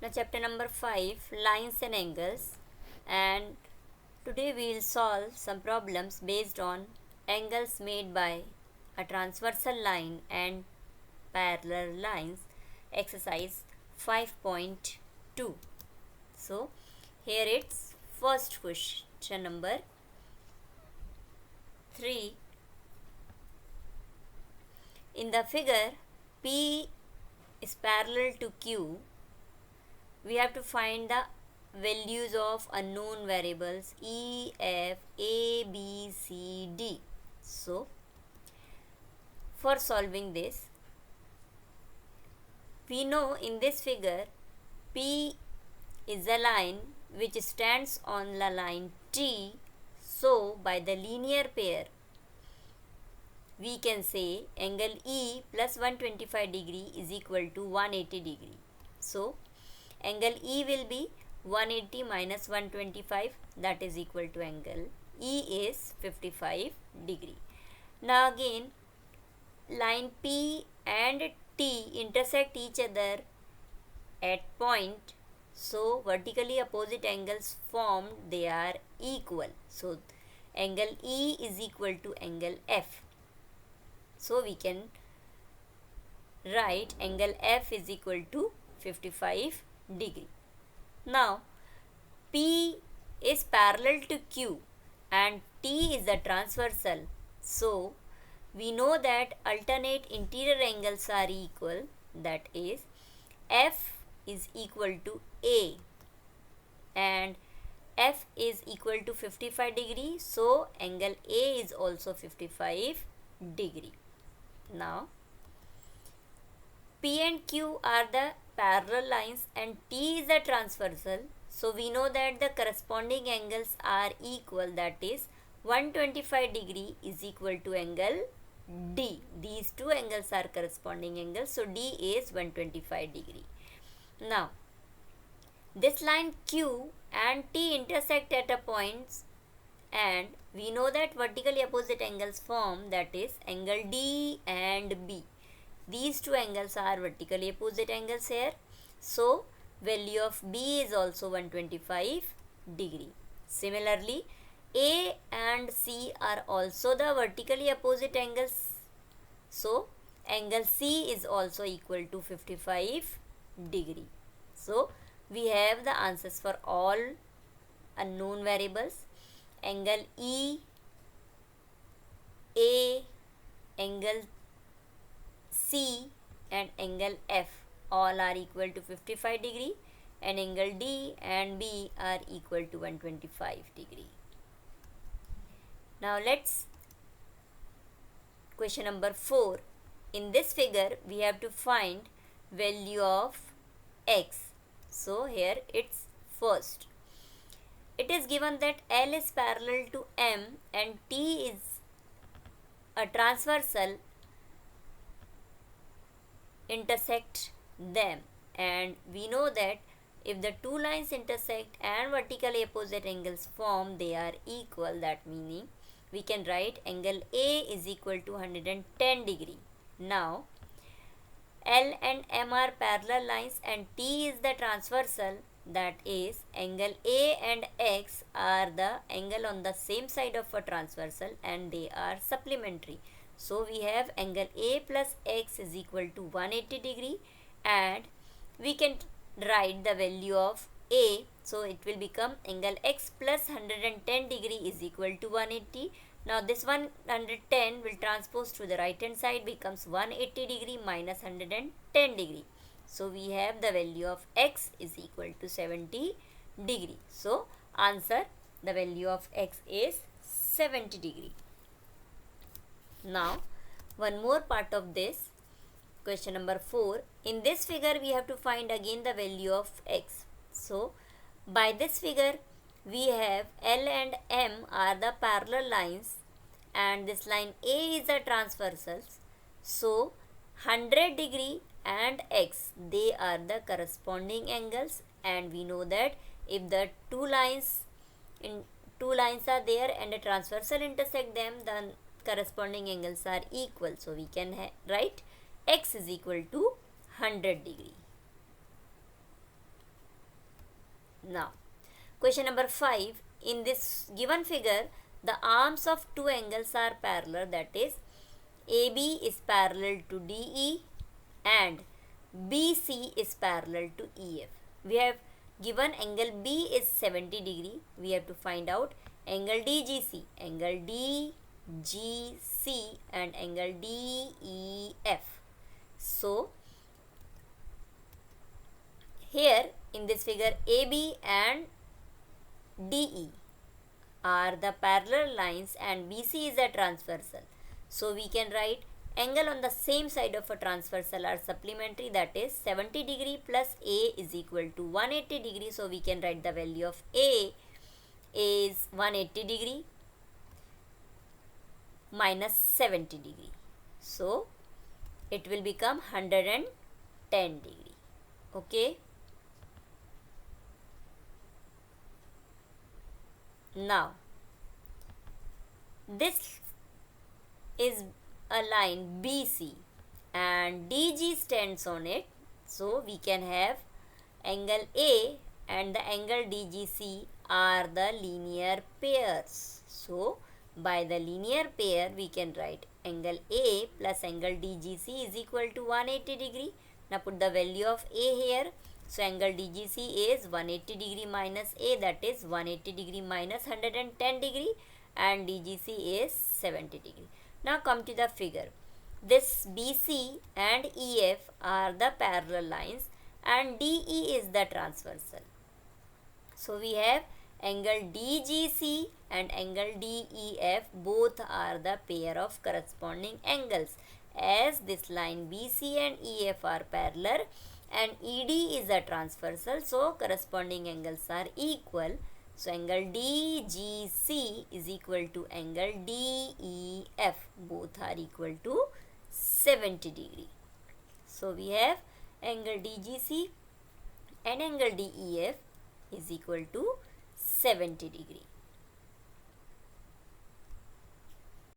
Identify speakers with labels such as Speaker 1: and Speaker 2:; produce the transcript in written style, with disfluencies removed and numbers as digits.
Speaker 1: Now chapter number 5, lines and angles, and today we will solve some problems based on angles made by a transversal line and parallel lines, exercise 5.2. So here it's first question number 3. In the figure, P is parallel to Q. We have to find the values of unknown variables E, F, A, B, C, D. So, for solving this, we know in this figure P is a line which stands on the line T. So, by the linear pair, we can say angle E plus 125 degree is equal to 180 degree. So, angle E will be 180 minus 125, that is equal to angle E is 55 degree. Now again, line P and T intersect each other at point. So vertically opposite angles formed, they are equal. So angle E is equal to angle F. So we can write angle F is equal to 55 degree. Now P is parallel to Q and T is the transversal. So we know that alternate interior angles are equal, that is F is equal to A and F is equal to 55 degree. So angle A is also 55 degree. Now P and Q are the parallel lines and T is the transversal. So we know that the corresponding angles are equal, that is 125 degree is equal to angle D. These two angles are corresponding angles. So D is 125 degree. Now this line Q and T intersect at a point and we know that vertically opposite angles form, that is angle D and B. These two angles are vertically opposite angles here. So value of B is also 125 degree. Similarly, A and C are also the vertically opposite angles. So angle C is also equal to 55 degree. So we have the answers for all unknown variables. Angle E, A, angle C and angle F all are equal to 55 degree and angle D and B are equal to 125 degree. Now let's question number 4. In this figure we have to find value of X. So here it's first. It is given that L is parallel to M and T is a transversal intersect them, and we know that if the two lines intersect and vertically opposite angles form, they are equal. That meaning we can write angle A is equal to 110 degree. Now L and M are parallel lines and T is the transversal, that is angle A and X are the angle on the same side of a transversal and they are supplementary. So we have angle A plus X is equal to 180 degree and we can write the value of A. So it will become angle X plus 110 degree is equal to 180. Now this 110 will transpose to the right hand side, becomes 180 degree minus 110 degree. So we have the value of X is equal to 70 degree. So answer, the value of X is 70 degree. Now one more part of this question number 4. In this figure we have to find again the value of X. So by this figure we have L and M are the parallel lines and this line A is the transversals. So 100 degree and X, they are the corresponding angles, and we know that if the two lines are there and a transversal intersect them, then corresponding angles are equal. So we can write X is equal to 100 degree. Now, question number 5. In this given figure, the arms of two angles are parallel, that is AB is parallel to DE and BC is parallel to EF. We have given angle B is 70 degree. We have to find out angle DGC, angle DGC and angle DEF. So, here in this figure AB and DE are the parallel lines and BC is a transversal. So we can write angle on the same side of a transversal are supplementary, that is 70 degree plus A is equal to 180 degree. So we can write the value of A is 180 degree minus 70 degree. So it will become 110 degree. Okay. Now, this is a line BC and DG stands on it. So, we can have angle A and the angle DGC are the linear pairs. So, by the linear pair, we can write angle A plus angle DGC is equal to 180 degree. Now, put the value of A here. So, angle DGC is 180 degree minus A, that is 180 degree minus 110 degree, and DGC is 70 degree. Now, come to the figure. This BC and EF are the parallel lines and DE is the transversal. So, we have angle DGC and angle DEF, both are the pair of corresponding angles. As this line BC and EF are parallel and ED is a transversal, so corresponding angles are equal. So angle DGC is equal to angle DEF, both are equal to 70 degree. So we have angle DGC and angle DEF is equal to 70 degree.